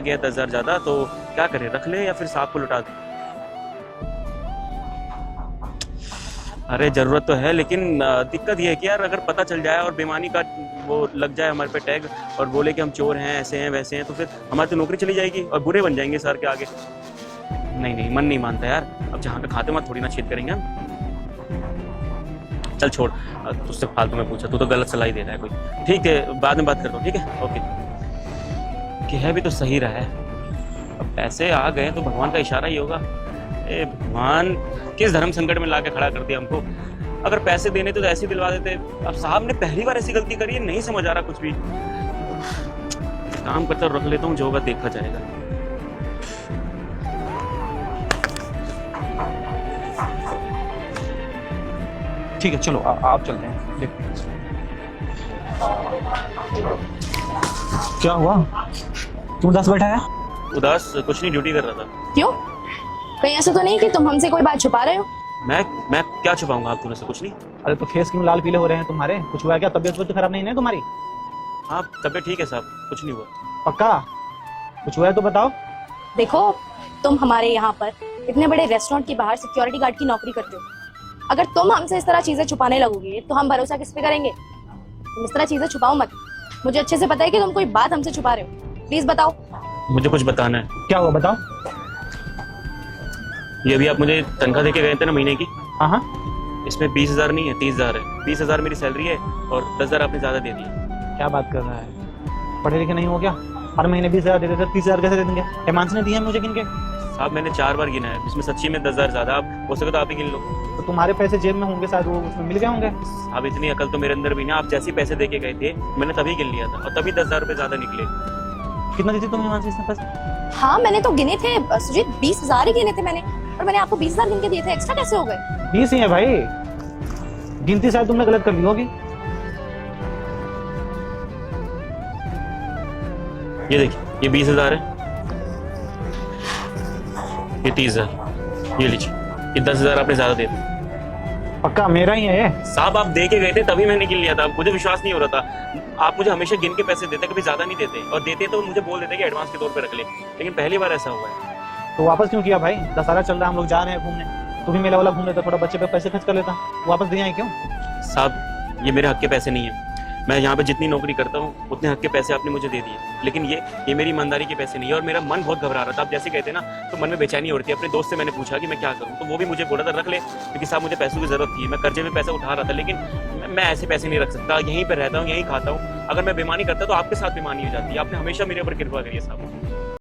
गया 10,000 ज्यादा, तो क्या करें, रख ले या फिर साहब को लौटा दें? अरे जरूरत तो है, लेकिन दिक्कत ये है कि यार अगर पता चल जाए और बेईमानी का वो लग जाए हमारे पे टैग और बोले कि हम चोर हैं, ऐसे हैं वैसे हैं, तो फिर हमारी तो नौकरी चली जाएगी और बुरे बन जाएंगे सर के आगे। नहीं नहीं, मन नहीं मानता यार, अब जहाँ पे खाते वहाँ थोड़ी ना छेद करेंगे हम। चल छोड़, तुझसे फालतू में पूछा, तू तो गलत सलाह ही दे रहा है कोई। ठीक है, बाद में बात करता हूँ, ठीक है, ओके। कि है भी तो सही रहा है, अब पैसे आ गए तो भगवान का इशारा ही होगा। ए भगवान, किस धर्म संकट में ला के खड़ा कर दिया हमको। अगर पैसे देने तो ऐसे ही दिलवा देते। अब साहब ने पहली बार ऐसी गलती करी है, नहीं समझ आ रहा कुछ भी। काम करता रख लेता हूँ, जो होगा देखा जाएगा। ठीक है चलो आप चलते हैं, देखते हैं क्या हुआ। तुम उदास बैठा है? उदास कुछ नहीं, ड्यूटी कर रहा था। क्यों? कहीं ऐसा तो नहीं कि तुम हमसे कोई बात छुपा रहे हो? मैं क्या छुपाऊंगा आप तुमसे? कुछ नहीं। अरे तो फेस क्यों लाल पीले हो रहे हैं तुम्हारे? कुछ हुआ क्या? तबीयत तो खराब नहीं है तुम्हारी? हाँ तबीयत ठीक है साहब, कुछ नहीं हुआ। पक्का? कुछ हुआ है तो बताओ। देखो, तुम हमारे यहाँ पर इतने बड़े रेस्टोरेंट के बाहर सिक्योरिटी गार्ड की नौकरी करते हो। अगर तुम हमसे इस तरह चीजें छुपाने लगोगे तो हम भरोसा किस पे करेंगे? तुम इस तरह चीजें छुपाओ मत। मुझे अच्छे से पता है कि तुम कोई बात हमसे छुपा रहे हो। प्लीज बताओ। मुझे कुछ बताना है। क्या हुआ बताओ। ये अभी आप मुझे तनख्वाह देके गए थे ना महीने की, हाँ हाँ, इसमें 20,000 नहीं है, 30,000 है। 20,000 मेरी सैलरी है और 10,000 आपने ज्यादा दे दिए। क्या बात कर रहा है? पढ़े लिखे नहीं हो क्या? हर महीने 20,000 देते थे, 30,000 कैसे दे देंगे? हिमांशु ने दिए हैं मुझे गिन के। साहब मैंने 4 बार गिना है, इसमें सच्ची में 10,000 ज्यादा। आप हो सके तो आप ही गिन लो। तो तुम्हारे पैसे जेब में होंगे शायद, वो उसमें मिल गए होंगे। अब इतनी अकल तो मेरे अंदर भी ना, आप जैसे पैसे देके गए थे मैंने तभी गिन लिया था और तभी 10,000 रुपए ज्यादा निकले। कितना दी थी तुम हिमांशु इसमें पैसे? हाँ मैंने तो गिने थे सुजीत, 20,000 ही गिने थे मैंने, और मैंने आपको 20,000 गिन के दिए थे। एक्स्ट्रा कैसे हो गए? 20 ही है भाई, गिनती शायद तुमने गलत कर ली होगी। ये देखिए, ये 20,000 है, ये 30,000, ये लीजिए, ये 10,000 आपने ज्यादा दे दिए। पक्का मेरा ही है ये? साहब आप दे के गए थे तभी मैंने गिन लिया था, मुझे विश्वास नहीं हो रहा था। आप मुझे हमेशा गिन के पैसे देते, कभी ज्यादा नहीं देते, और देते तो मुझे बोल देते कि एडवांस के तौर पे रख ले, लेकिन पहली बार ऐसा हुआ है। तो वापस क्यों किया भाई? दशहरा चल रहा है, हम लोग जा रहे हैं घूमने, तू भी मेला वाला घूम लेता, थोड़ा बच्चे पे पैसे खर्च कर लेता, वापस दिया है क्यों? साहब ये मेरे हक के पैसे नहीं है, मैं यहाँ पे जितनी नौकरी करता हूँ उतने हक के पैसे आपने मुझे दे दिए, लेकिन ये मेरी ईमानदारी के पैसे नहीं है। और मेरा मन बहुत घबरा रहा था, आप जैसे कहते ना तो मन में बेचैनी हो रही थी। अपने दोस्त से मैंने पूछा कि मैं क्या करूँ, तो वो भी मुझे बोला था रख ले, क्योंकि साहब मुझे पैसों की जरूरत थी, मैं कर्जे में पैसा उठा रहा था, लेकिन मैं ऐसे पैसे नहीं रख सकता, यहीं पर रहता हूँ, यहीं खाता हूँ। अगर मैं बेईमानी करता तो आपके साथ बेईमानी हो जाती है। आपने हमेशा मेरे ऊपर कृपा करी है साहब।